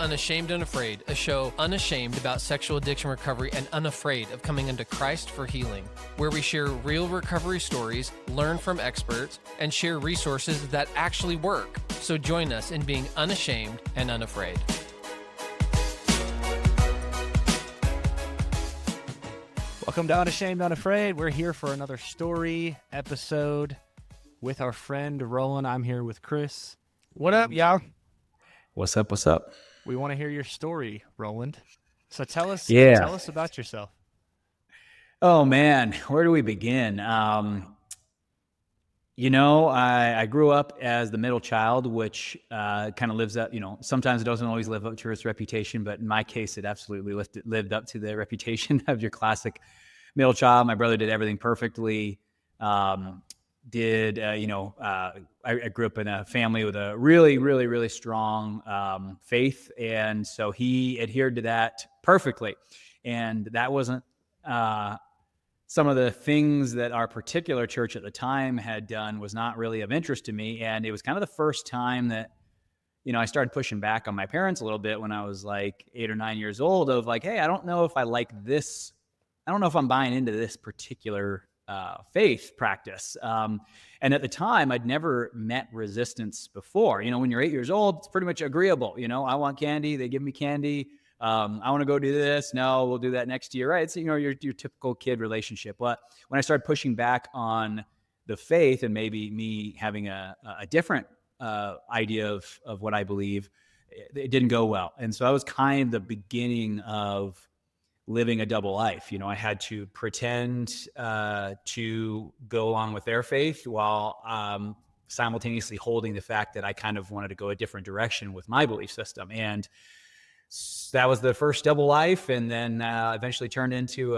Unashamed Unafraid, a show unashamed about sexual addiction recovery and unafraid of coming unto Christ for healing, where we share real recovery stories, learn from experts, and share resources that actually work. So join us in being unashamed and unafraid. Welcome to Unashamed Unafraid. We're here for another story episode with our friend Roland. I'm here with Chris. What up, y'all? What's up? What's up? We want to hear your story, Roland. So tell us about yourself. Oh man, where do we begin? I grew up as the middle child, which kind of lives up, sometimes it doesn't always live up to its reputation, but in my case, it absolutely lived up to the reputation of your classic middle child. My brother did everything perfectly. I grew up in a family with a really, really, really strong faith. And so he adhered to that perfectly. And that wasn't some of the things that our particular church at the time had done was not really of interest to me. And it was kind of the first time that, I started pushing back on my parents a little bit when I was like 8 or 9 years old of like, hey, I don't know if I like this. I don't know if I'm buying into this particular faith practice. And at the time, I'd never met resistance before. When you're 8 years old, it's pretty much agreeable. I want candy. They give me candy. I want to go do this. No, we'll do that next year. Right. It's, your typical kid relationship. But when I started pushing back on the faith and maybe me having a different idea of what I believe, it didn't go well. And so that was kind of the beginning of living a double life. I had to pretend to go along with their faith while simultaneously holding the fact that I kind of wanted to go a different direction with my belief system. And that was the first double life. And then eventually turned into,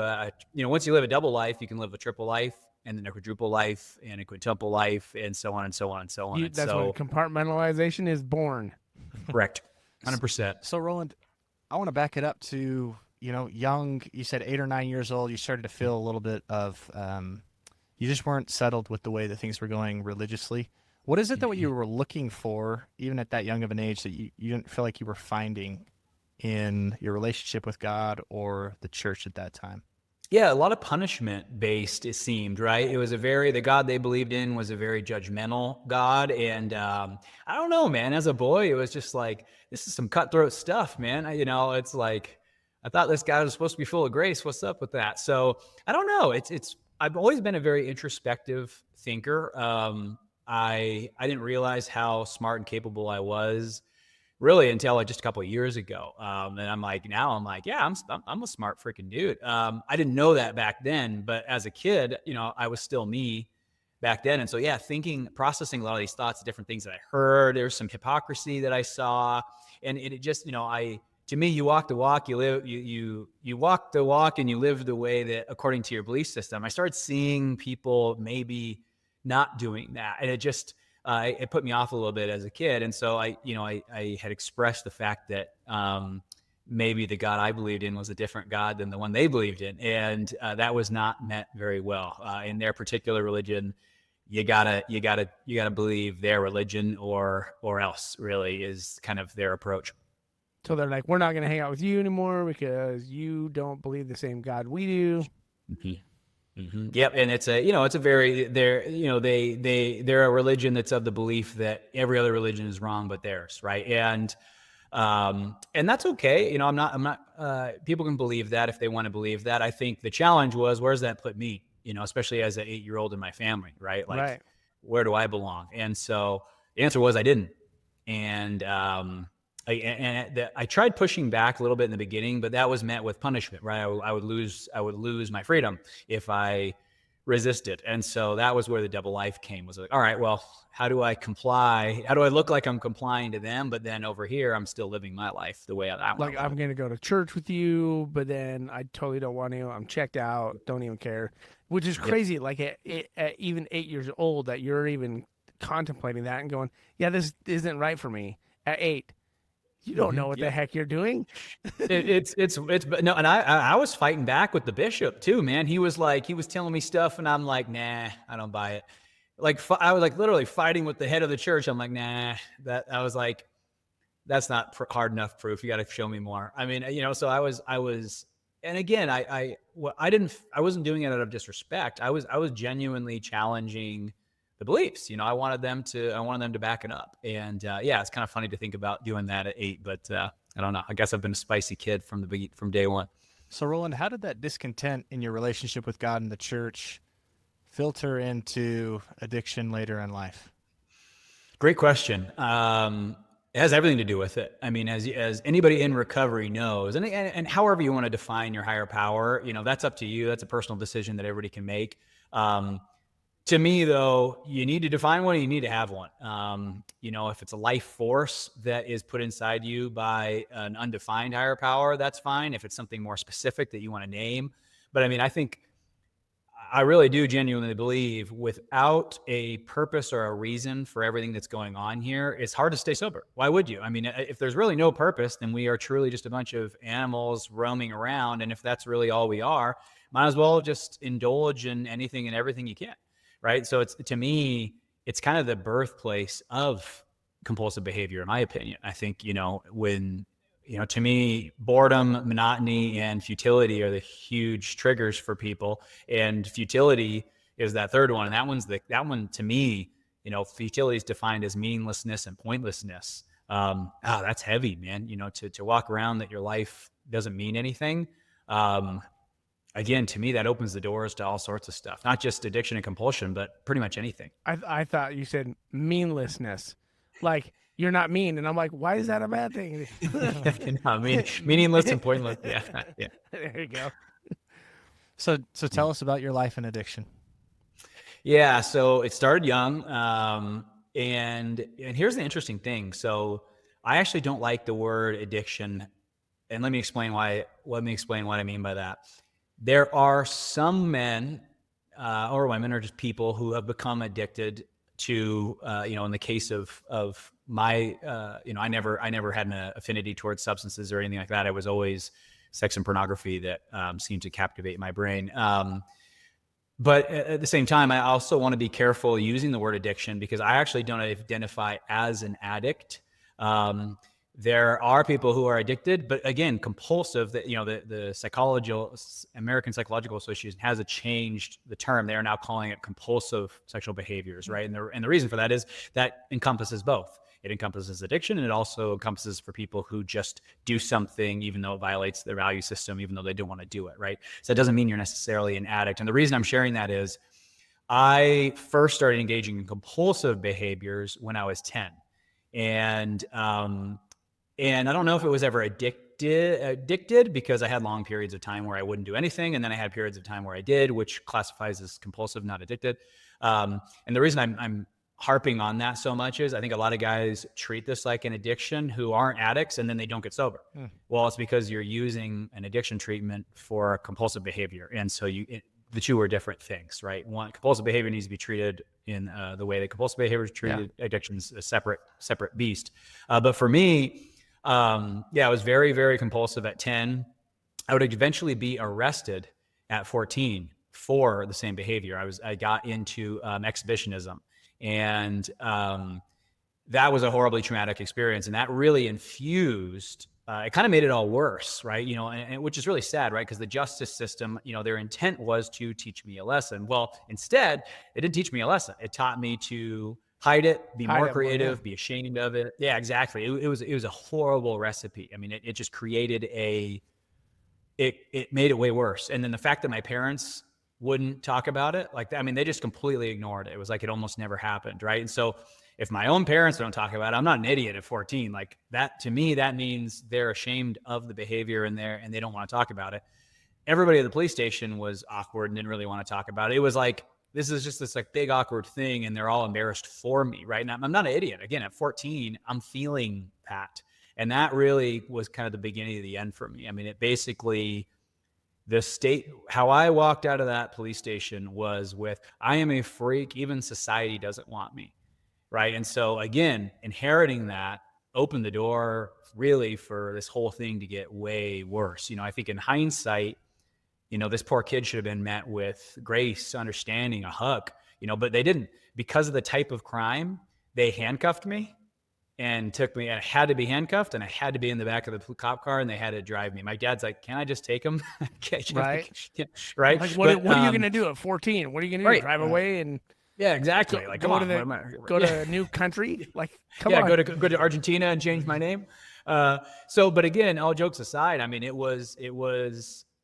once you live a double life, you can live a triple life and then a quadruple life and a quintuple life and so on and so on and so on. That's when compartmentalization is born. Correct. 100%. So Roland, I want to back it up to, young, you said 8 or 9 years old, you started to feel a little bit of, you just weren't settled with the way that things were going religiously. What is it that what you were looking for, even at that young of an age, that you didn't feel like you were finding in your relationship with God or the church at that time? Yeah, a lot of punishment based, it seemed, right? It was the God they believed in was a very judgmental God. And I don't know, man, as a boy, it was just like, this is some cutthroat stuff, man. It's like, I thought this guy was supposed to be full of grace. What's up with that? So I don't know. I've always been a very introspective thinker. I didn't realize how smart and capable I was really until like just a couple of years ago. And I'm like, yeah, I'm a smart freaking dude. I didn't know that back then, but as a kid, I was still me back then. And so, yeah, processing a lot of these thoughts, different things that I heard, there was some hypocrisy that I saw. And it just, to me, you walk the walk, you walk the walk and you live the way that according to your belief system. I started seeing people maybe not doing that. And it just, it put me off a little bit as a kid. And so I had expressed the fact that maybe the God I believed in was a different God than the one they believed in. And that was not met very well. In their particular religion, you gotta believe their religion or else, really, is kind of their approach. So they're like, we're not going to hang out with you anymore because you don't believe the same God we do. Mm-hmm. Mm-hmm. Yep. And they're a religion that's of the belief that every other religion is wrong but theirs, right? And that's okay. I'm not people can believe that if they want to believe that. I think the challenge was, where does that put me? Especially as an 8-year-old in my family, right? Like, right. Where do I belong? And so the answer was I didn't. And I tried pushing back a little bit in the beginning, but that was met with punishment, right? I would lose my freedom if I resisted. And so that was where the double life came, was like, all right, well, how do I comply? How do I look like I'm complying to them? But then over here, I'm still living my life the way I want. Like, I'm going to go to church with you, but then I totally don't want to. I'm checked out, don't even care, which is crazy. Yep. Like at even 8 years old, that you're even contemplating that and going, yeah, this isn't right for me at 8. You don't know what the heck you're doing. No, and I was fighting back with the bishop too, man. He was telling me stuff, and I'm like, nah, I don't buy it. Like, I was like literally fighting with the head of the church. I'm like, nah, I was like, that's not hard enough proof. You got to show me more. I mean, so I was, and again, I wasn't doing it out of disrespect. I was genuinely challenging the beliefs. I wanted them to back it up. And yeah, it's kind of funny to think about doing that at 8, but I don't know. I guess I've been a spicy kid from day one. So, Roland, how did that discontent in your relationship with God and the church filter into addiction later in life? Great question. It has everything to do with it. I mean, as anybody in recovery knows, and however you want to define your higher power, that's up to you. That's a personal decision that everybody can make. To me, though, you need to define one, you need to have one. If it's a life force that is put inside you by an undefined higher power, that's fine. If it's something more specific that you want to name. But I mean, I really do genuinely believe without a purpose or a reason for everything that's going on here, it's hard to stay sober. Why would you? I mean, if there's really no purpose, then we are truly just a bunch of animals roaming around. And if that's really all we are, might as well just indulge in anything and everything you can. Right. So to me, it's kind of the birthplace of compulsive behavior, in my opinion. I think, to me, boredom, monotony, and futility are the huge triggers for people. And futility is that third one. And that one to me, futility is defined as meaninglessness and pointlessness. That's heavy, man. To walk around that your life doesn't mean anything. Again, to me, that opens the doors to all sorts of stuff, not just addiction and compulsion, but pretty much anything. I thought you said meanlessness, like you're not mean, and I'm like, why is that a bad thing? No, meaningless and pointless. Yeah, yeah. There you go. So tell us about your life in addiction. Yeah, so it started young, and here's the interesting thing. So I actually don't like the word addiction, and let me explain what I mean by that. There are some men or women or just people who have become addicted to, in the case of my, I never had an affinity towards substances or anything like that. I was always sex and pornography that seemed to captivate my brain. But at the same time, I also want to be careful using the word addiction because I actually don't identify as an addict. There are people who are addicted, but again, compulsive. That the American Psychological Association has changed the term. They are now calling it compulsive sexual behaviors, right? And the reason for that is that encompasses both. It encompasses addiction, and it also encompasses for people who just do something even though it violates their value system, even though they don't want to do it, right? So that doesn't mean you're necessarily an addict. And the reason I'm sharing that is I first started engaging in compulsive behaviors when I was 10, and I don't know if it was ever addicted because I had long periods of time where I wouldn't do anything. And then I had periods of time where I did, which classifies as compulsive, not addicted. And the reason I'm harping on that so much is I think a lot of guys treat this like an addiction who aren't addicts and then they don't get sober. Well, it's because you're using an addiction treatment for a compulsive behavior. And so the two are different things, right? One, compulsive behavior needs to be treated in the way that compulsive behavior is treated. Yeah. Addiction's a separate beast. But for me, I was very, very compulsive at 10. I would eventually be arrested at 14 for the same behavior. I got into exhibitionism, and that was a horribly traumatic experience. And that really infused, it kind of made it all worse, right? And which is really sad, right? Because the justice system, their intent was to teach me a lesson. Well, instead, it didn't teach me a lesson. It taught me to hide it, be more creative, be ashamed of it. Yeah, exactly. It was a horrible recipe. I mean, it just created it made it way worse. And then the fact that my parents wouldn't talk about it, they just completely ignored it. It was like it almost never happened, right? And so if my own parents don't talk about it, I'm not an idiot at 14. Like that, to me, that means they're ashamed of the behavior and they don't want to talk about it. Everybody at the police station was awkward and didn't really want to talk about it. It was like, this is just this like big awkward thing and they're all embarrassed for me, right? And I'm not an idiot. Again, at 14, I'm feeling that. And that really was kind of the beginning of the end for me. I mean, it basically, how I walked out of that police station was with, I am a freak, even society doesn't want me, right? And so again, inheriting that opened the door really for this whole thing to get way worse. I think in hindsight, this poor kid should have been met with grace, understanding, a hug, but they didn't. Because of the type of crime, they handcuffed me and took me, and I had to be handcuffed, and I had to be in the back of the cop car, and they had to drive me. My dad's like, "Can I just take him?" Right. Yeah, right. Like, what But, are you gonna do at 14? What are you gonna do? right. Drive away and Yeah, exactly. Like, come go on. to the what am I- go yeah. to a new country? Like, come Yeah, on. go to Argentina and change my name. But again, all jokes aside, I mean,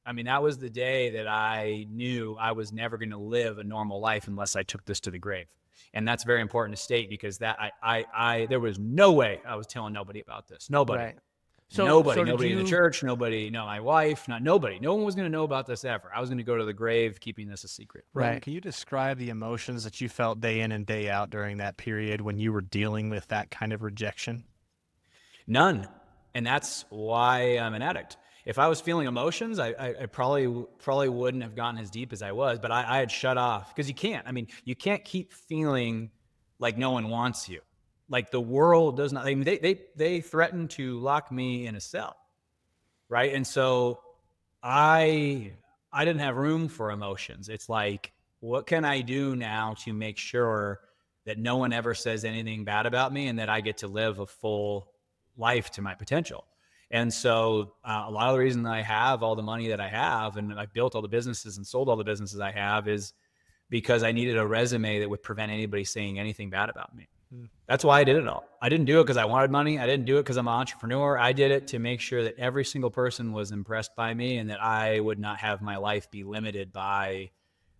I mean, that was the day that I knew I was never going to live a normal life unless I took this to the grave. And that's very important to state, because that there was no way I was telling nobody about this. Nobody. Right. Nobody did in the you- church, nobody, no, my wife, nobody. No one was going to know about this ever. I was going to go to the grave keeping this a secret. Roland, Right. can you describe the emotions that you felt day in and day out during that period when you were dealing with that kind of rejection? None. And that's why I'm an addict. If I was feeling emotions, I probably wouldn't have gotten as deep as I was, but I had shut off, because you can't. I mean, you can't keep feeling like no one wants you. Like, the world does not. I mean, they threatened to lock me in a cell, right? And so I didn't have room for emotions. It's like, what can I do now to make sure that no one ever says anything bad about me, and that I get to live a full life to my potential? And so a lot of the reason that I have all the money that I have, and I've built all the businesses and sold all the businesses I have, is because I needed a resume that would prevent anybody saying anything bad about me. That's why I did it all. I didn't do it because I wanted money. I didn't do it because I'm an entrepreneur. I did it to make sure that every single person was impressed by me, and that I would not have my life be limited by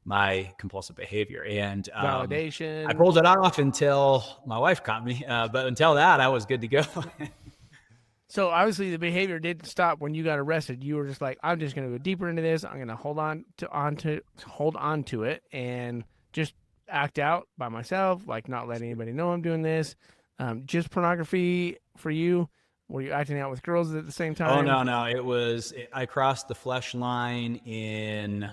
my compulsive behavior. And validation. I pulled it off until my wife caught me. But until that, I was good to go. So obviously the behavior didn't stop when you got arrested. You were just like, I'm just going to go deeper into this. I'm going to hold on to it and just act out by myself, like not letting anybody know I'm doing this. Just pornography for you. Were you acting out with girls at the same time? Oh, no. I crossed the flesh line when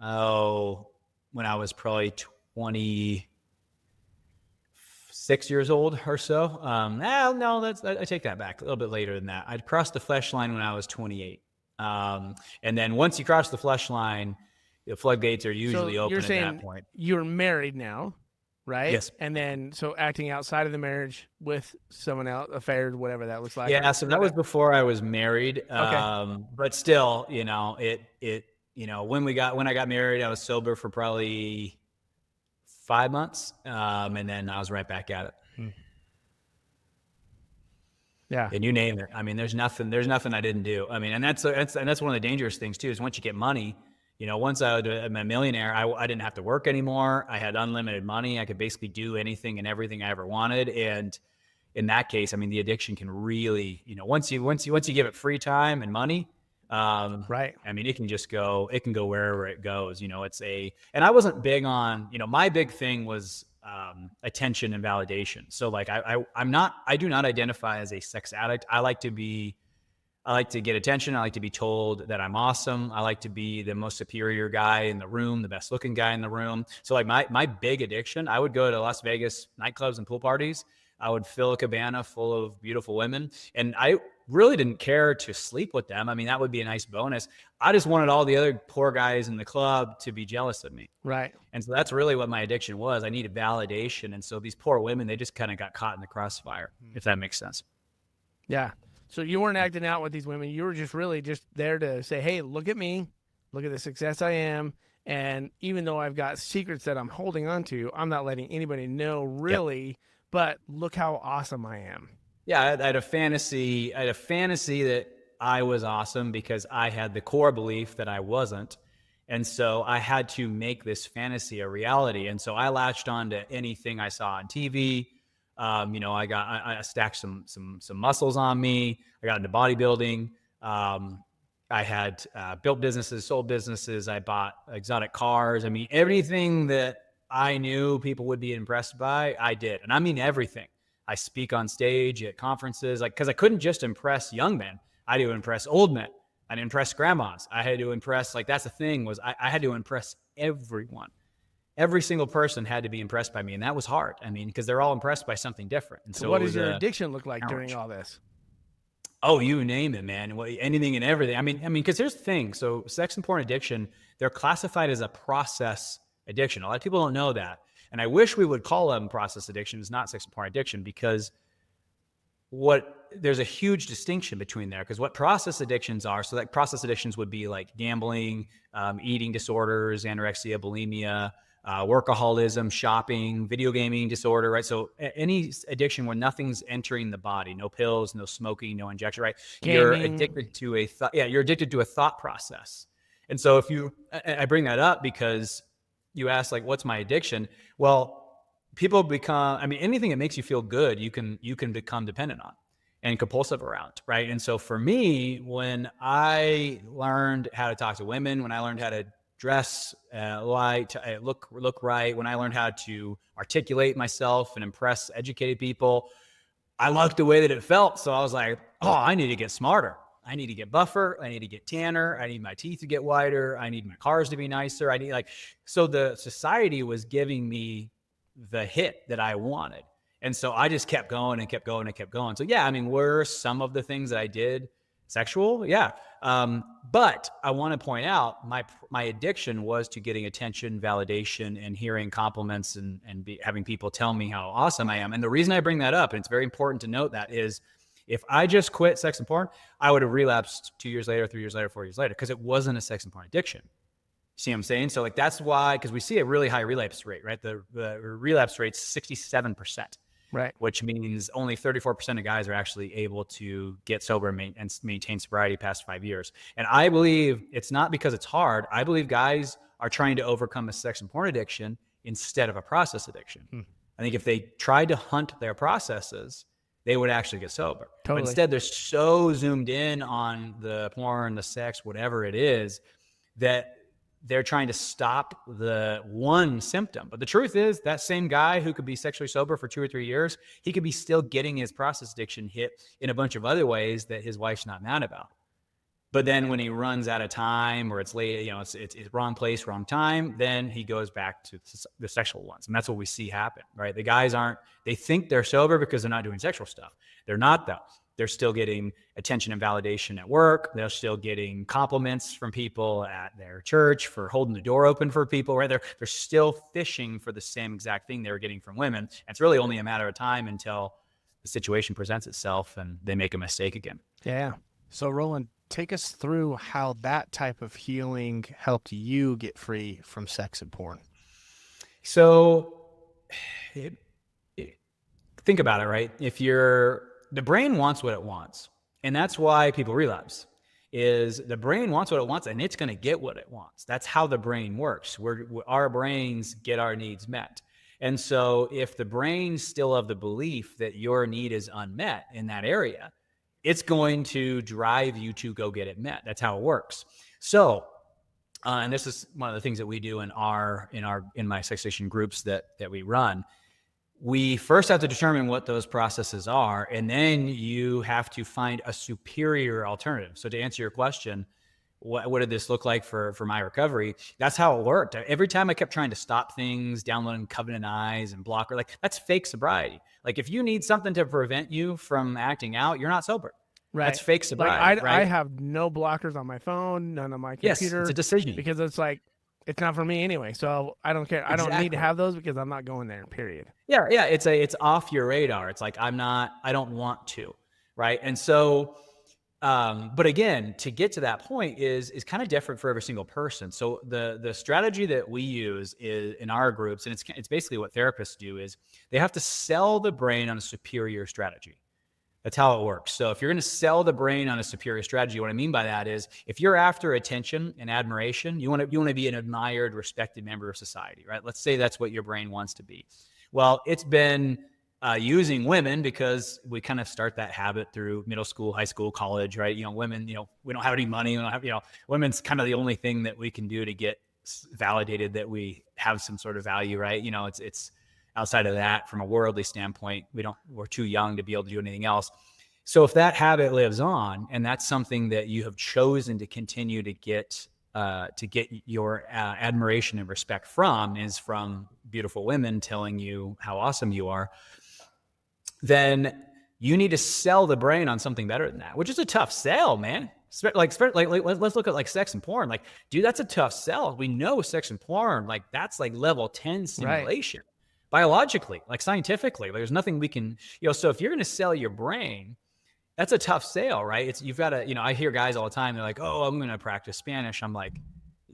I was probably 26 years old or so. No, I take that back. A little bit later than that. I'd crossed the flesh line when I was 28. And then once you cross the flesh line, the floodgates are usually open you're at saying that point. You're married now, right? Yes. And then, so acting outside of the marriage with someone else, affairs, whatever that looks like. Yeah. So that was before I was married. Okay. But still, when I got married, I was sober for probably 5 months. And then I was right back at it. Yeah. And you name it. I mean, there's nothing I didn't do. I mean, and that's one of the dangerous things too, is once you get money, once I'm a millionaire, I didn't have to work anymore. I had unlimited money. I could basically do anything and everything I ever wanted. And in that case, I mean, the addiction can really, once you give it free time and money, right. I mean, it can go wherever it goes. And I wasn't big on, my big thing was attention and validation. So like, I do not identify as a sex addict. I like to get attention. I like to be told that I'm awesome. I like to be the most superior guy in the room, the best looking guy in the room. So like my big addiction, I would go to Las Vegas nightclubs and pool parties. I would fill a cabana full of beautiful women, and I really didn't care to sleep with them. I mean, that would be a nice bonus. I just wanted all the other poor guys in the club to be jealous of me. Right. And so that's really what my addiction was. I needed validation. And so these poor women, they just kind of got caught in the crossfire, if that makes sense. Yeah. So you weren't acting out with these women. You were just really just there to say, hey, look at me. Look at the success I am. And even though I've got secrets that I'm holding on to, I'm not letting anybody know really, Yep. But look how awesome I am. Yeah, I had a fantasy that I was awesome because I had the core belief that I wasn't. And so I had to make this fantasy a reality. And so I latched on to anything I saw on TV. I stacked some muscles on me. I got into bodybuilding. I had built businesses, sold businesses. I bought exotic cars. I mean, everything that I knew people would be impressed by, I did. And I mean everything. I speak on stage at conferences, because I couldn't just impress young men. I had to impress old men. I had to impress grandmas. I had to impress, that's the thing, was I had to impress everyone. Every single person had to be impressed by me. And that was hard. I mean, because they're all impressed by something different. And so what does your addiction look like during all this? Oh, you name it, man. Anything and everything. I mean, because here's the thing. So sex and porn addiction, they're classified as a process addiction. A lot of people don't know that. And I wish we would call them process addiction. It's not sex and porn addiction, because there's a huge distinction between there, because what process addictions are, so like process addictions would be like gambling, eating disorders, anorexia, bulimia, workaholism, shopping, video gaming disorder, right? So any addiction where nothing's entering the body, no pills, no smoking, no injection, right? You're Gaming. addicted to you're addicted to a thought process. And so I bring that up because you asked, like, what's my addiction? Well, people anything that makes you feel good, you can become dependent on and compulsive around, right? And so for me, when I learned how to talk to women, when I learned how to dress look right, when I learned how to articulate myself and impress educated people, I liked the way that it felt. So I was like, oh, I need to get smarter. I need to get buffer. I need to get tanner. I need my teeth to get whiter. I need my cars to be nicer. So the society was giving me the hit that I wanted. And so I just kept going and kept going and kept going. So yeah, were some of the things that I did sexual? Yeah. But I want to point out my addiction was to getting attention, validation, and hearing compliments and having people tell me how awesome I am. And the reason I bring that up, and it's very important to note that, is if I just quit sex and porn, I would have relapsed 2 years later, 3 years later, 4 years later, because it wasn't a sex and porn addiction. See what I'm saying? So like, that's why, because we see a really high relapse rate, right? The relapse rate's 67%. Right. Which means only 34% of guys are actually able to get sober and maintain sobriety past 5 years. And I believe it's not because it's hard. I believe guys are trying to overcome a sex and porn addiction instead of a process addiction. I think if they tried to hunt their processes, they would actually get sober. Totally. But instead, they're so zoomed in on the porn, the sex, whatever it is, that they're trying to stop the one symptom. But the truth is, that same guy who could be sexually sober for 2 or 3 years, he could be still getting his process addiction hit in a bunch of other ways that his wife's not mad about. But then when he runs out of time, or it's late, it's wrong place, wrong time, then he goes back to the sexual ones. And that's what we see happen, right? The guys they think they're sober because they're not doing sexual stuff. They're not, though. They're still getting attention and validation at work. They're still getting compliments from people at their church for holding the door open for people, right? They're still fishing for the same exact thing they were getting from women. And it's really only a matter of time until the situation presents itself and they make a mistake again. Yeah. So Roland, take us through how that type of healing helped you get free from sex and porn. So think about it, right? The brain wants what it wants. And that's why people relapse, is the brain wants what it wants and it's going to get what it wants. That's how the brain works. Our brains get our needs met. And so if the brain's still of the belief that your need is unmet in that area, it's going to drive you to go get it met. That's how it works. So, and this is one of the things that we do in my sex addiction groups that we run. We first have to determine what those processes are, and then you have to find a superior alternative. So to answer your question, what did this look like for my recovery? That's how it worked. Every time I kept trying to stop things, downloading Covenant Eyes and Blocker, that's fake sobriety. Like, if you need something to prevent you from acting out, you're not sober. Right. That's fake sobriety. I have no blockers on my phone, none on my computer. Yes, it's a decision. Because it's like, it's not for me anyway. So I don't care. Exactly. I don't need to have those because I'm not going there, period. Yeah. It's off your radar. It's like, I don't want to. Right. And so, but again, to get to that point is kind of different for every single person. So the strategy that we use is in our groups, and it's basically what therapists do, is they have to sell the brain on a superior strategy. That's how it works. So if you're going to sell the brain on a superior strategy, what I mean by that is, if you're after attention and admiration, you want to be an admired, respected member of society, right? Let's say that's what your brain wants to be. Well, it's been using women, because we kind of start that habit through middle school, high school, college, right? Women, we don't have any money. We don't have, women's kind of the only thing that we can do to get validated that we have some sort of value, right? It's outside of that, from a worldly standpoint, we're too young to be able to do anything else. So if that habit lives on, and that's something that you have chosen to continue to get your admiration and respect from, is from beautiful women telling you how awesome you are, then you need to sell the brain on something better than that, which is a tough sell, man. Like let's look at like sex and porn. Like, dude, that's a tough sell. We know sex and porn, like that's like level 10 stimulation. biologically, like scientifically. There's nothing we can, so if you're going to sell your brain, that's a tough sale, right? You've got to, I hear guys all the time, they're like, oh, I'm going to practice Spanish. I'm like,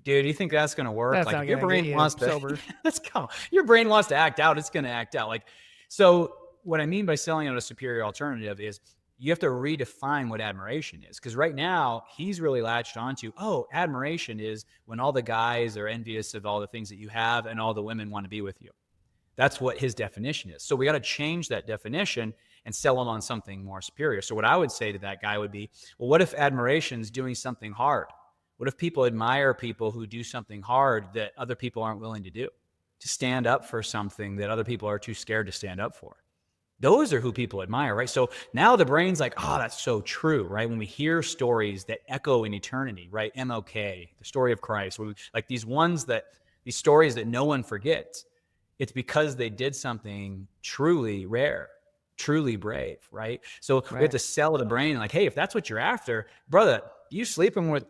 dude, you think that's going to work? That's Like not if your gonna get brain you wants to, sober. let's go. Your brain wants to act out, it's going to act out. Like, so what I mean by selling out a superior alternative is you have to redefine what admiration is. Because right now he's really latched onto, oh, admiration is when all the guys are envious of all the things that you have and all the women want to be with you. That's what his definition is. So we got to change that definition and sell him on something more superior. So what I would say to that guy would be, well, what if admiration is doing something hard? What if people admire people who do something hard that other people aren't willing to do, to stand up for something that other people are too scared to stand up for? Those are who people admire, right? So now the brain's like, oh, that's so true, right? When we hear stories that echo in eternity, right? MLK, the story of Christ, like these stories that no one forgets, it's because they did something truly rare, truly brave, right? So we have to sell the brain like, hey, if that's what you're after, brother, you sleeping with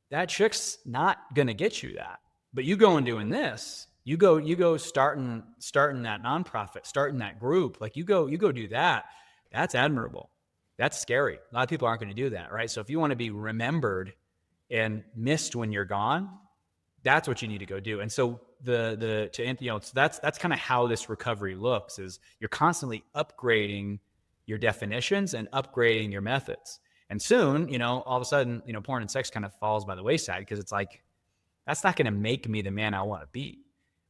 that chick's not going to get you that. But you go and doing this, you go starting that nonprofit, starting that group, like you go do that. That's admirable. That's scary. A lot of people aren't going to do that, right? So if you want to be remembered and missed when you're gone, that's what you need to go do. And so that's kind of how this recovery looks, is you're constantly upgrading your definitions and upgrading your methods. And soon, all of a sudden, porn and sex kind of falls by the wayside, because it's like, that's not going to make me the man I want to be.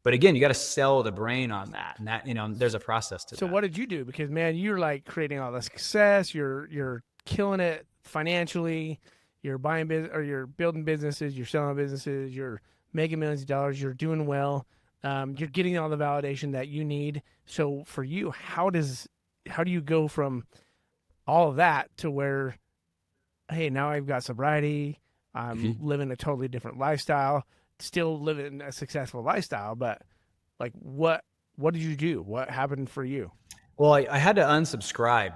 But again, you got to sell the brain on that. And that, there's a process to that. So what did you do? Because man, you're like creating all the success, you're killing it financially, you're buying business, or you're building businesses, you're selling businesses, you're making millions of dollars, you're doing well, you're getting all the validation that you need. So for you, how do you go from all of that to where, hey, now I've got sobriety, I'm living a totally different lifestyle, still living a successful lifestyle, but like what did you do? What happened for you? Well, I had to unsubscribe.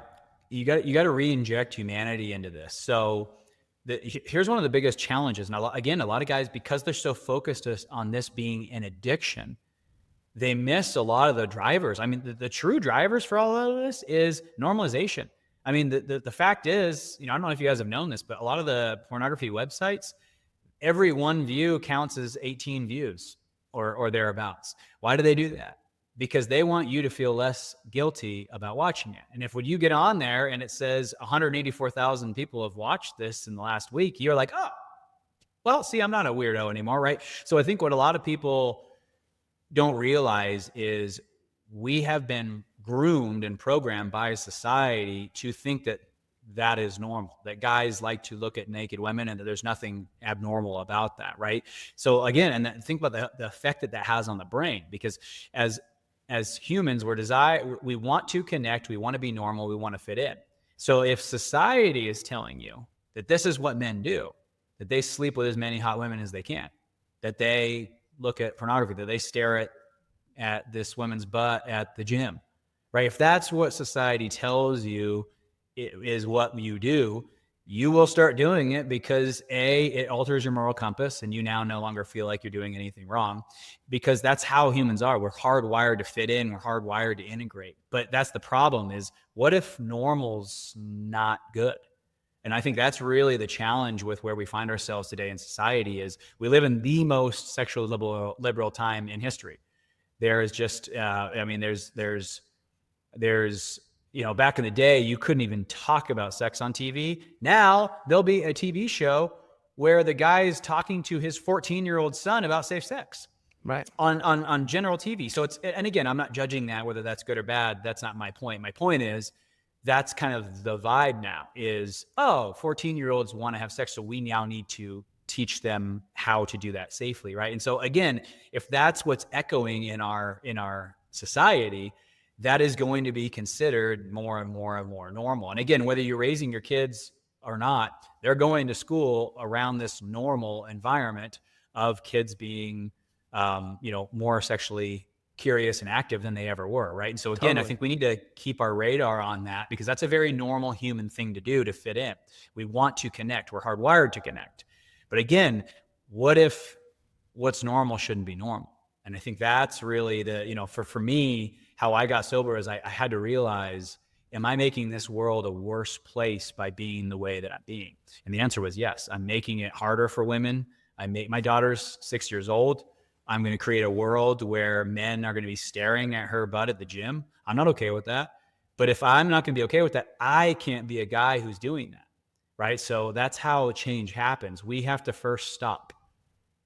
You got to re-inject humanity into this. So here's one of the biggest challenges. And a lot of guys, because they're so focused on this being an addiction, they miss a lot of the drivers. I mean, the true drivers for all of this is normalization. I mean, the fact is, I don't know if you guys have known this, but a lot of the pornography websites, every one view counts as 18 views or thereabouts. Why do they do that? Because they want you to feel less guilty about watching it. And if when you get on there and it says 184,000 people have watched this in the last week, you're like, oh, well, see, I'm not a weirdo anymore, right? So I think what a lot of people don't realize is we have been groomed and programmed by society to think that is normal, that guys like to look at naked women and that there's nothing abnormal about that, right? So again, and think about the effect that has on the brain, because as humans, we want to connect, we want to be normal, we want to fit in. So if society is telling you that this is what men do, that they sleep with as many hot women as they can, that they look at pornography, that they stare at this woman's butt at the gym, right? If that's what society tells you is what you do, you will start doing it because it alters your moral compass and you now no longer feel like you're doing anything wrong, because that's how humans are. We're hardwired to fit in. We're hardwired to integrate. But that's the problem, is what if normal's not good? And I think that's really the challenge with where we find ourselves today in society, is we live in the most sexually liberal time in history. There is just, there's back in the day, you couldn't even talk about sex on TV. Now there'll be a TV show where the guy is talking to his 14-year-old son about safe sex, right? On general TV. So and again, I'm not judging that, whether that's good or bad. That's not my point. My point is, that's kind of the vibe now, is, 14-year-olds want to have sex, so we now need to teach them how to do that safely, right? And so again, if that's what's echoing in our society, that is going to be considered more and more and more normal. And again, whether you're raising your kids or not, they're going to school around this normal environment of kids being, more sexually curious and active than they ever were, right? And so again, totally. I think we need to keep our radar on that, because that's a very normal human thing to do, to fit in. We want to connect. We're hardwired to connect. But again, what if what's normal shouldn't be normal? And I think that's really for me, how I got sober is I had to realize, am I making this world a worse place by being the way that I'm being? And the answer was yes. I'm making it harder for women. My daughter's 6 years old. I'm going to create a world where men are going to be staring at her butt at the gym. I'm not okay with that. But if I'm not going to be okay with that, I can't be a guy who's doing that. Right. So that's how change happens. We have to first stop.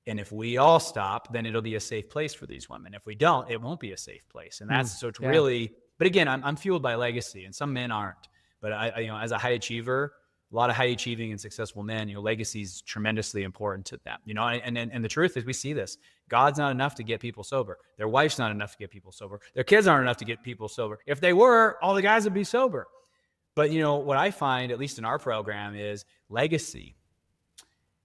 And if we all stop, then it'll be a safe place for these women. If we don't, it won't be a safe place. And that's so it's really, but again, I'm fueled by legacy, and some men aren't. But I as a high achiever, a lot of high achieving and successful men, legacy is tremendously important to them. And the truth is, we see this. God's not enough to get people sober. Their wife's not enough to get people sober. Their kids aren't enough to get people sober. If they were, all the guys would be sober. But what I find, at least in our program, is legacy.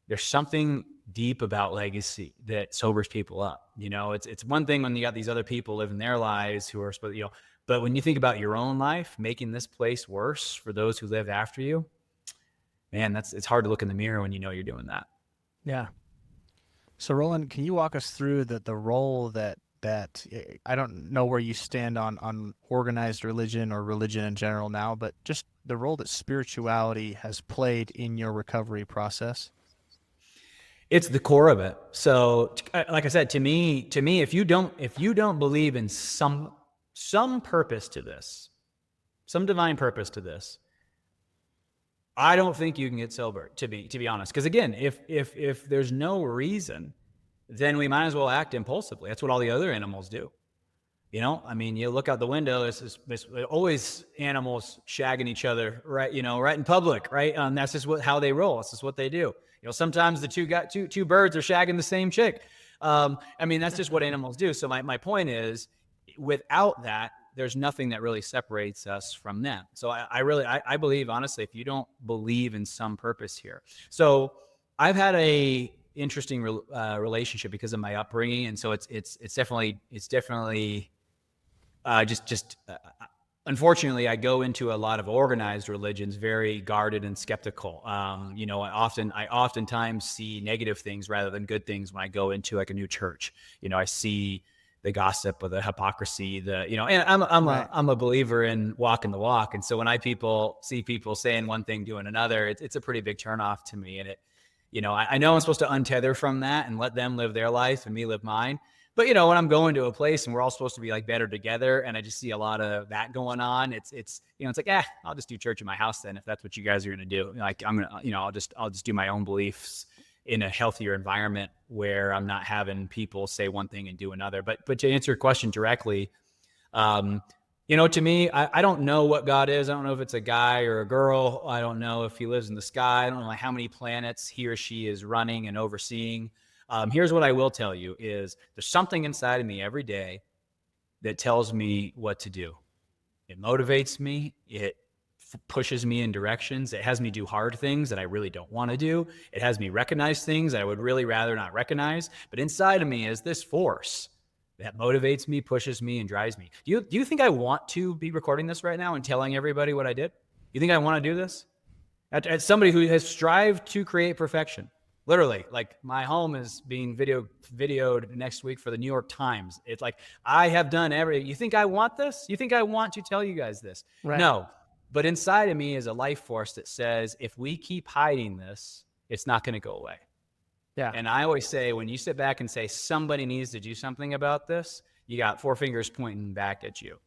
There's something deep about legacy that sobers people up. It's one thing when you got these other people living their lives who are supposed, but when you think about your own life, making this place worse for those who live after you, man, it's hard to look in the mirror when you're doing that. Yeah. So Roland, can you walk us through the role that I don't know where you stand on organized religion or religion in general now, but just the role that spirituality has played in your recovery process? It's the core of it. So, like I said, to me, if you don't believe in some purpose to this, some divine purpose to this, I don't think you can get sober. To be honest, because again, if there's no reason, then we might as well act impulsively. That's what all the other animals do. You look out the window. There's always animals shagging each other, right? Right in public, right? That's just how they roll. That's just what they do. Sometimes the two birds are shagging the same chick. That's just what animals do. So my point is, without that, there's nothing that really separates us from them. So I believe, honestly, if you don't believe in some purpose here. So I've had a interesting relationship because of my upbringing, and so it's definitely unfortunately, I go into a lot of organized religions very guarded and skeptical. I oftentimes see negative things rather than good things when I go into like a new church. I see the gossip or the hypocrisy, and I'm a believer in walking the walk. And so when I see people saying one thing, doing another, it's a pretty big turnoff to me. And I know I'm supposed to untether from that and let them live their life and me live mine. But when I'm going to a place and we're all supposed to be like better together, and I just see a lot of that going on, it's like, I'll just do church in my house then, if that's what you guys are gonna do. Like I'm gonna, I'll just do my own beliefs in a healthier environment where I'm not having people say one thing and do another. But to answer your question directly, to me, I don't know what God is. I don't know if it's a guy or a girl. I don't know if he lives in the sky. I don't know how many planets he or she is running and overseeing. Here's what I will tell you is there's something inside of me every day that tells me what to do. It motivates me. It pushes me in directions. It has me do hard things that I really don't want to do. It has me recognize things that I would really rather not recognize. But inside of me is this force that motivates me, pushes me, and drives me. Do you think I want to be recording this right now and telling everybody what I did? You think I want to do this? As somebody who has strived to create perfection. Literally, like my home is being videoed next week for the New York Times. It's like I have done everything. You think I want this? You think I want to tell you guys this? Right. No. But inside of me is a life force that says, if we keep hiding this, it's not going to go away. Yeah. And I always say, when you sit back and say somebody needs to do something about this, you got 4 fingers pointing back at you,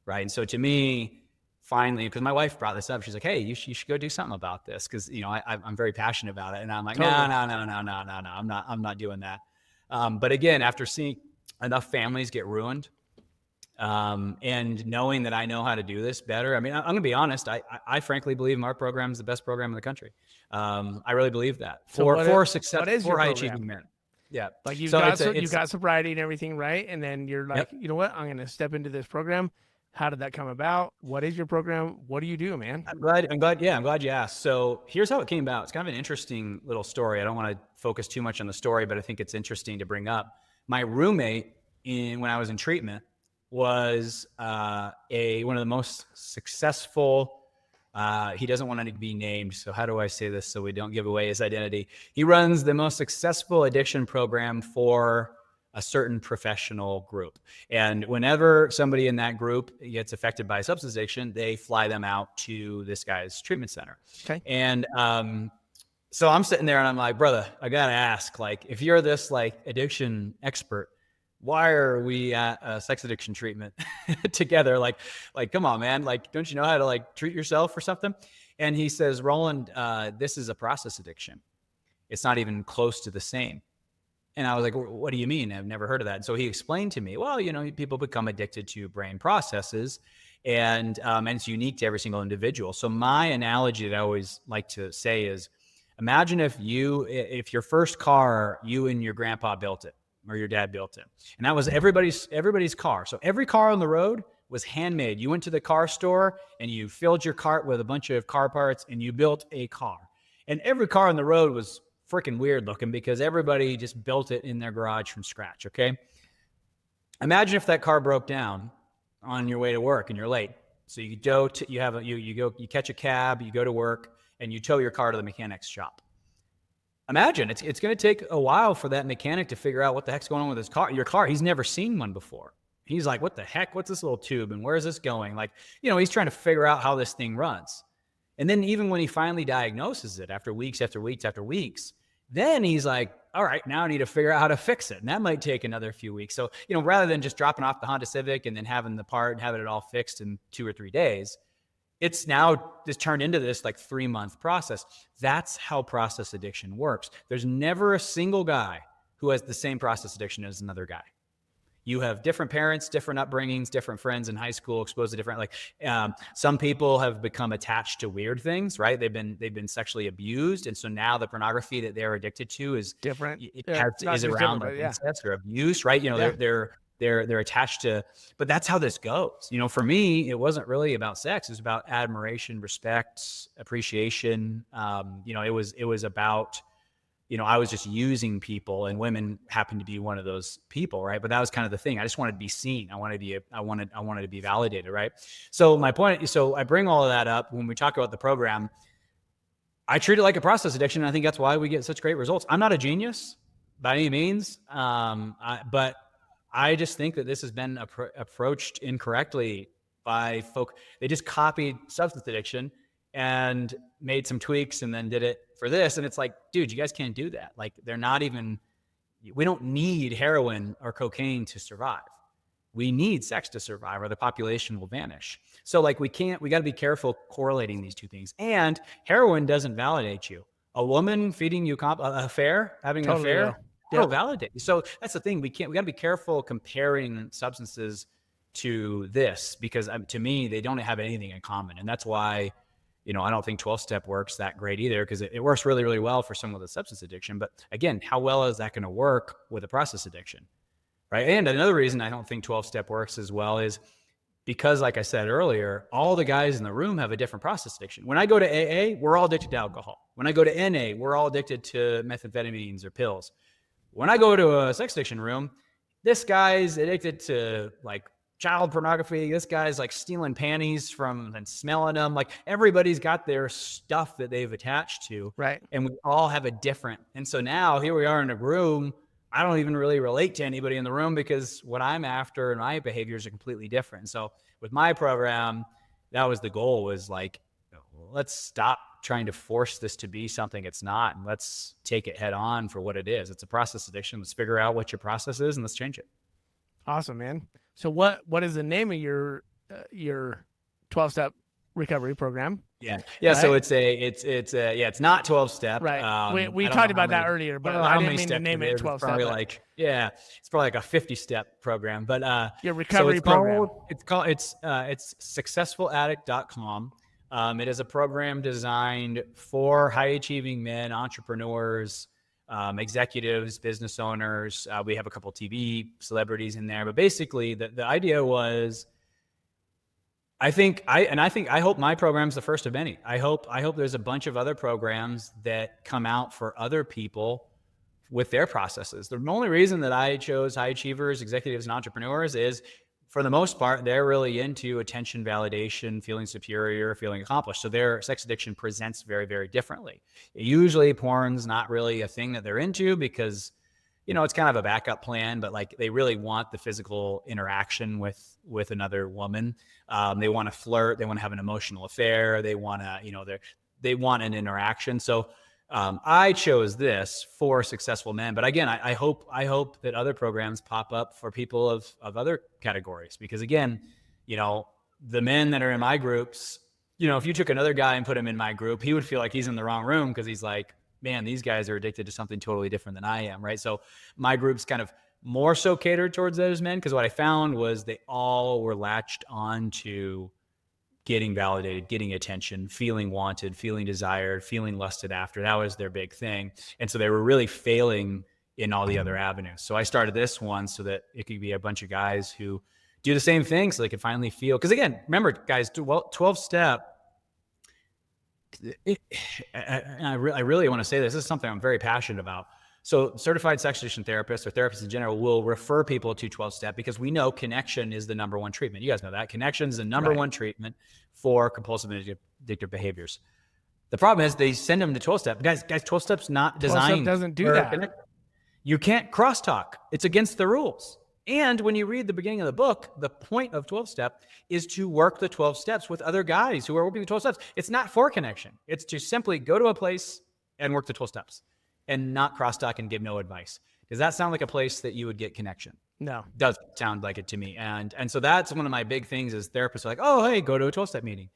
right? And so to me, finally, because my wife brought this up, she's like, hey, you should go do something about this, because I'm very passionate about it. And I'm like, Totally. no, I'm not doing that. But again, after seeing enough families get ruined, and knowing that I know how to do this better, I'm gonna be honest, I frankly believe our program is the best program in the country. I really believe that for success, what is for your high program? achieving men. Yeah, Like you've So got sobriety and everything, right? And then you're like, Yep. you know what? I'm going to step into this program. How did that come about? What is your program? What do you do, man? I'm glad you asked. So here's how it came about. It's kind of an interesting little story. I don't want to focus too much on the story, but I think it's interesting to bring up. My roommate when I was in treatment was one of the most successful. He doesn't want to be named. So how do I say this so we don't give away his identity? He runs the most successful addiction program for a certain professional group. And whenever somebody in that group gets affected by substance addiction, they fly them out to this guy's treatment center. Okay. And so I'm sitting there and I'm like, brother, I got to ask, like, if you're this like addiction expert, why are we at a sex addiction treatment together? Like, come on, man. Like, don't you know how to like treat yourself or something? And he says, Roland, this is a process addiction. It's not even close to the same. And I was like, what do you mean? I've never heard of that. And so he explained to me, well, you know, people become addicted to brain processes, and it's unique to every single individual. So my analogy that I always like to say is, imagine if your first car, you and your grandpa built it, or your dad built it. And that was everybody's car. So every car on the road was handmade. You went to the car store and you filled your cart with a bunch of car parts and you built a car. And every car on the road was freaking weird looking because everybody just built it in their garage from scratch. Okay. Imagine if that car broke down on your way to work and you're late. So you catch a cab, you go to work and you tow your car to the mechanic's shop. Imagine it's going to take a while for that mechanic to figure out what the heck's going on with your car. He's never seen one before. He's like, what the heck? What's this little tube? And where is this going? Like, you know, he's trying to figure out how this thing runs. And then even when he finally diagnoses it after weeks, then he's like, all right, now I need to figure out how to fix it. And that might take another few weeks. So, you know, rather than just dropping off the Honda Civic and then having the part and having it all fixed in 2 or 3 days, it's now just turned into this like 3-month process. That's how process addiction works. There's never a single guy who has the same process addiction as another guy. You have different parents, different upbringings, different friends in high school, exposed to different, some people have become attached to weird things, right? They've been sexually abused. And so now the pornography that they're addicted to is different. Is around like incest or abuse, right? You know, they're attached to, but that's how this goes. You know, for me, it wasn't really about sex. It was about admiration, respect, appreciation. You know, it was about, you know, I was just using people, and women happened to be one of those people, right? But that was kind of the thing. I just wanted to be seen. I wanted to be validated, right? So I bring all of that up when we talk about the program. I treat it like a process addiction, and I think that's why we get such great results. I'm not a genius by any means, but I just think that this has been approached incorrectly by folk. They just copied substance addiction and made some tweaks and then did it for this. And it's like, dude, you guys can't do that. Like, we don't need heroin or cocaine to survive. We need sex to survive, or the population will vanish. So like, we got to be careful correlating these two things. And heroin doesn't validate you. A woman feeding you having an affair, it'll validate you. So that's the thing. We got to be careful comparing substances to this, because to me, they don't have anything in common. And that's why, you know, I don't think 12-step works that great either, because it works really, really well for someone with a substance addiction. But again, how well is that going to work with a process addiction, right? And another reason I don't think 12-step works as well is because, like I said earlier, all the guys in the room have a different process addiction. When I go to AA, we're all addicted to alcohol. When I go to NA, we're all addicted to methamphetamines or pills. When I go to a sex addiction room, this guy's addicted to like child pornography. This guy's like stealing panties and smelling them. Like, everybody's got their stuff that they've attached to. Right. And we all have a different. And so now here we are in a room. I don't even really relate to anybody in the room because what I'm after and my behaviors are completely different. So with my program, that was the goal, was like, let's stop trying to force this to be something it's not. And let's take it head on for what it is. It's a process addiction. Let's figure out what your process is and let's change it. Awesome, man. So what is the name of your 12-step recovery program? Yeah. Right? So it's not 12-step. Right. We talked about that earlier, but I didn't mean to name it 12-step. It's probably like a 50-step program, but your recovery program. It's successfuladdict.com. It is a program designed for high-achieving men, entrepreneurs, executives, business owners. We have a couple TV celebrities in there, but basically the idea was, I hope my program's the first of many. I hope there's a bunch of other programs that come out for other people with their processes. The only reason that I chose high achievers, executives, and entrepreneurs is, for the most part, they're really into attention, validation, feeling superior, feeling accomplished. So their sex addiction presents very, very differently. Usually porn's not really a thing that they're into because it's kind of a backup plan, but like they really want the physical interaction with another woman. They want to flirt. They want to have an emotional affair. They want to, they want an interaction. So I chose this for successful men. But again, I hope that other programs pop up for people of other categories, because again, the men that are in my groups, if you took another guy and put him in my group, he would feel like he's in the wrong room, because he's like, man, these guys are addicted to something totally different than I am, right? So my group's kind of more so catered towards those men, because what I found was they all were latched on to getting validated, getting attention, feeling wanted, feeling desired, feeling lusted after. That was their big thing. And so they were really failing in all the other avenues. So I started this one so that it could be a bunch of guys who do the same thing, so they could finally feel, because again, remember guys, 12-step, I really want to say this is something I'm very passionate about. So certified sex addiction therapists or therapists in general will refer people to 12-step, because we know connection is the number one treatment. You guys know that. Connection is the number one treatment for compulsive and addictive behaviors. The problem is they send them to 12-step. Guys, 12-step's not designed. 12-step doesn't do that. You can't crosstalk. It's against the rules. And when you read the beginning of the book, the point of 12-step is to work the 12 steps with other guys who are working the 12 steps. It's not for connection. It's to simply go to a place and work the 12 steps and not crosstalk and give no advice. Does that sound like a place that you would get connection? No. Doesn't sound like it to me. And so that's one of my big things is therapists are like, oh, hey, go to a 12-step meeting.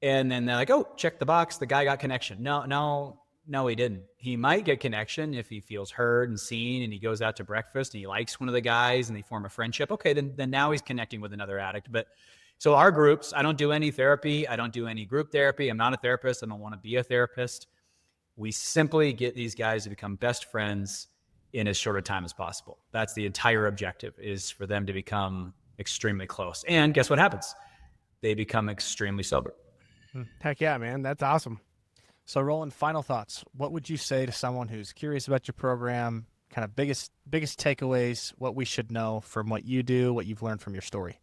And then they're like, oh, check the box. The guy got connection. No, he didn't. He might get connection if he feels heard and seen, and he goes out to breakfast and he likes one of the guys and they form a friendship. Okay, then now he's connecting with another addict. But so our groups, I don't do any therapy. I don't do any group therapy. I'm not a therapist. I don't want to be a therapist. We simply get these guys to become best friends in as short a time as possible. That's the entire objective, is for them to become extremely close. And guess what happens? They become extremely sober. Heck yeah, man. That's awesome. So Roland, final thoughts. What would you say to someone who's curious about your program, kind of biggest takeaways, what we should know from what you do, what you've learned from your story?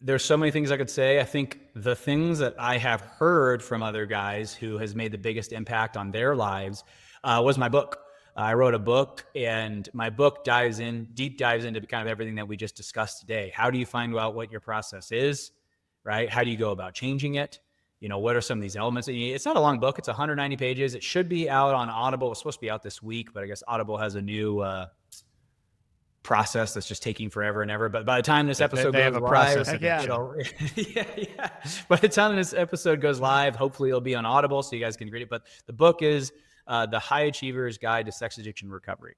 There's so many things I could say. I think the things that I have heard from other guys who has made the biggest impact on their lives was my book. I wrote a book, and my book deep dives into kind of everything that we just discussed today. How do you find out what your process is, right? How do you go about changing it? What are some of these elements? It's not a long book. It's 190 pages. It should be out on Audible. It's supposed to be out this week, but I guess Audible has a new process that's just taking forever and ever. But by the time this episode goes live, yeah. By the time this episode goes live, hopefully it'll be on Audible so you guys can read it. But the book is The High Achiever's Guide to Sex Addiction Recovery.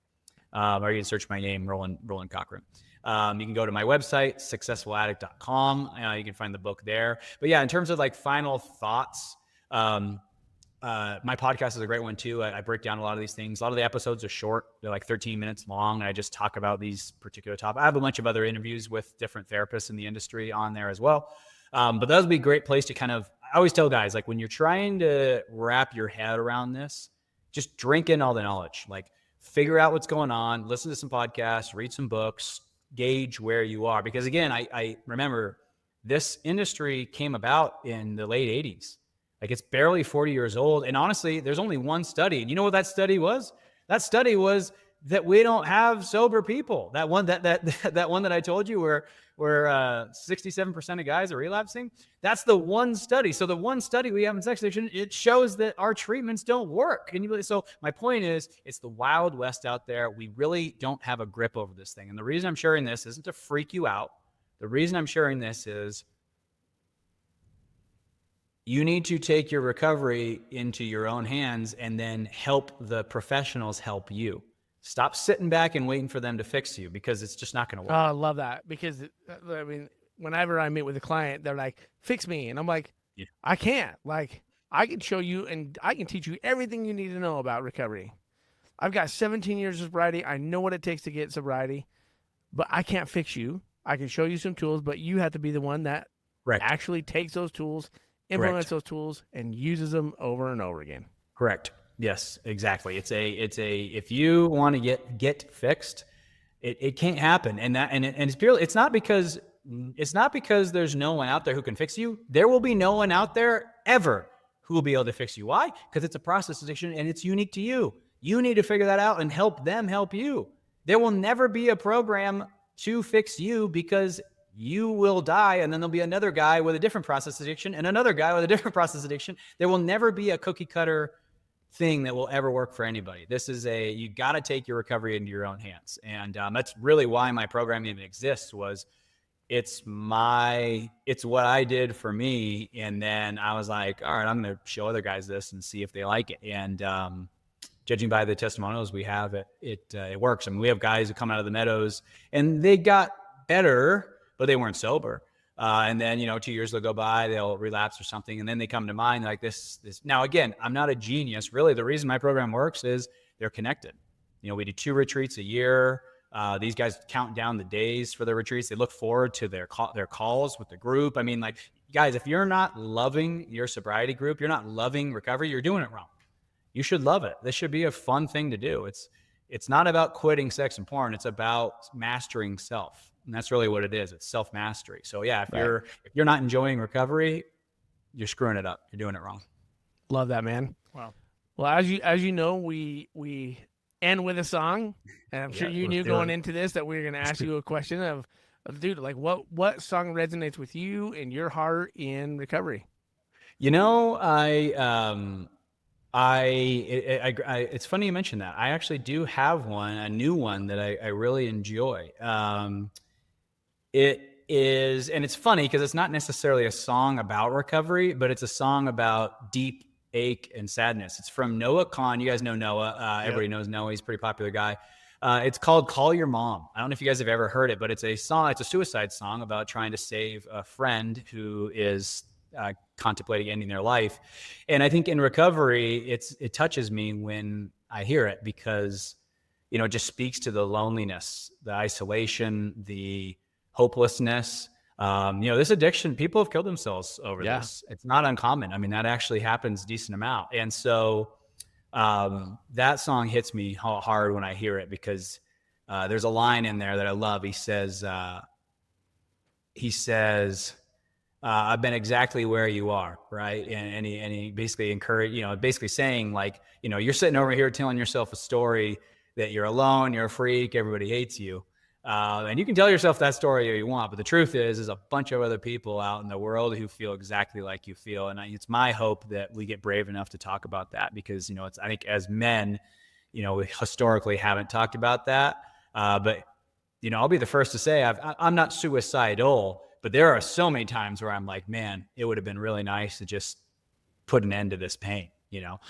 Or you can search my name, Roland Cochran. You can go to my website, successfuladdict.com. You can find the book there. But yeah, in terms of like final thoughts, my podcast is a great one too. I break down a lot of these things. A lot of the episodes are short. They're like 13 minutes long. And I just talk about these particular topics. I have a bunch of other interviews with different therapists in the industry on there as well. But that would be a great place to I always tell guys, like when you're trying to wrap your head around this, just drink in all the knowledge, like figure out what's going on, listen to some podcasts, read some books, gauge where you are. Because again, I remember this industry came about in the late 80s. Like it's barely 40 years old. And honestly, there's only one study. And you know what that study was? That study was that we don't have sober people. That one that I told you where 67% of guys are relapsing. That's the one study. So the one study we have in sex addiction, it shows that our treatments don't work. So my point is, it's the Wild West out there. We really don't have a grip over this thing. And the reason I'm sharing this isn't to freak you out. The reason I'm sharing this is you need to take your recovery into your own hands and then help the professionals help you. Stop sitting back and waiting for them to fix you, because it's just not going to work. Oh, I love that, because whenever I meet with a client, they're like, fix me. And I'm like, yeah. I can't. Like, I can show you and I can teach you everything you need to know about recovery. I've got 17 years of sobriety. I know what it takes to get sobriety, but I can't fix you. I can show you some tools, but you have to be the one that actually takes those tools, implements those tools, and uses them over and over again. Correct. Yes, exactly. It's if you want to get fixed, it can't happen. And it's purely, it's not because there's no one out there who can fix you. There will be no one out there ever who will be able to fix you. Why? Because it's a process addiction and it's unique to you. You need to figure that out and help them help you. There will never be a program to fix you because you will die, and then there'll be another guy with a different process addiction and another guy with a different process addiction. There will never be a cookie cutter thing that will ever work for anybody. This is you got to take your recovery into your own hands. And that's really why my program even exists, was it's what I did for me. And then I was like, all right, I'm going to show other guys this and see if they like it. And judging by the testimonials we have, it works. I mean, we have guys who come out of the Meadows and they got better, but they weren't sober. And then, 2 years will go by, they'll relapse or something. And then they come to mind like this. Now, again, I'm not a genius. Really, the reason my program works is they're connected. We do 2 retreats a year. These guys count down the days for their retreats. They look forward to their calls with the group. I mean, like, guys, if you're not loving your sobriety group, you're not loving recovery, you're doing it wrong. You should love it. This should be a fun thing to do. It's not about quitting sex and porn. It's about mastering self. And that's really what it is. It's self-mastery. So yeah, if you're not enjoying recovery, you're screwing it up. You're doing it wrong. Love that, man. Wow. Well, as you know, we end with a song, and I'm sure you knew going into this that we were going to ask you a question of dude, like what song resonates with you and your heart in recovery? It's funny you mentioned that. I actually do have a new one that I really enjoy. It is, and it's funny because it's not necessarily a song about recovery, but it's a song about deep ache and sadness. It's from Noah Kahan. You guys know Noah. Everybody knows Noah. He's a pretty popular guy. It's called Call Your Mom. I don't know if you guys have ever heard it, but it's a song. It's a suicide song about trying to save a friend who is contemplating ending their life. And I think in recovery, it touches me when I hear it because, it just speaks to the loneliness, the isolation, the hopelessness. This addiction, people have killed themselves over this. It's not uncommon. I mean, that actually happens a decent amount. And so that song hits me hard when I hear it because there's a line in there that I love. He says, I've been exactly where you are, right? And he basically encouraged, basically saying like, you're sitting over here telling yourself a story that you're alone, you're a freak, everybody hates you. And you can tell yourself that story if you want, but the truth is there's a bunch of other people out in the world who feel exactly like you feel. And it's my hope that we get brave enough to talk about that because, I think as men, we historically haven't talked about that. But I'll be the first to say I'm not suicidal, but there are so many times where I'm like, man, it would have been really nice to just put an end to this pain.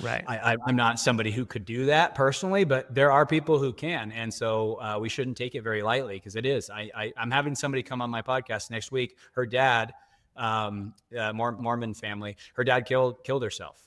Right. I'm not somebody who could do that personally, but there are people who can. And so we shouldn't take it very lightly because it is. I'm having somebody come on my podcast next week. Her dad, Mormon family, her dad killed himself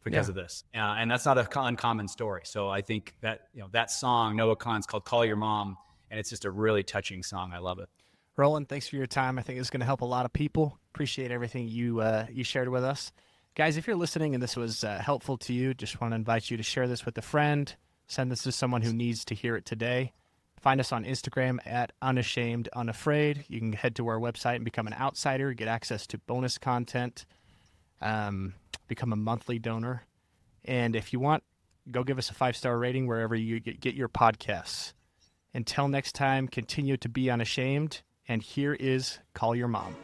because of this. And that's not an uncommon story. So I think that, that song, Noah Kahan's called Call Your Mom. And it's just a really touching song. I love it. Roland, thanks for your time. I think it's going to help a lot of people. Appreciate everything you shared with us. Guys, if you're listening and this was helpful to you, just want to invite you to share this with a friend. Send this to someone who needs to hear it today. Find us on Instagram at Unashamed Unafraid. You can head to our website and become an outsider, get access to bonus content, become a monthly donor. And if you want, go give us a 5-star rating wherever you get your podcasts. Until next time, continue to be unashamed. And here is Call Your Mom.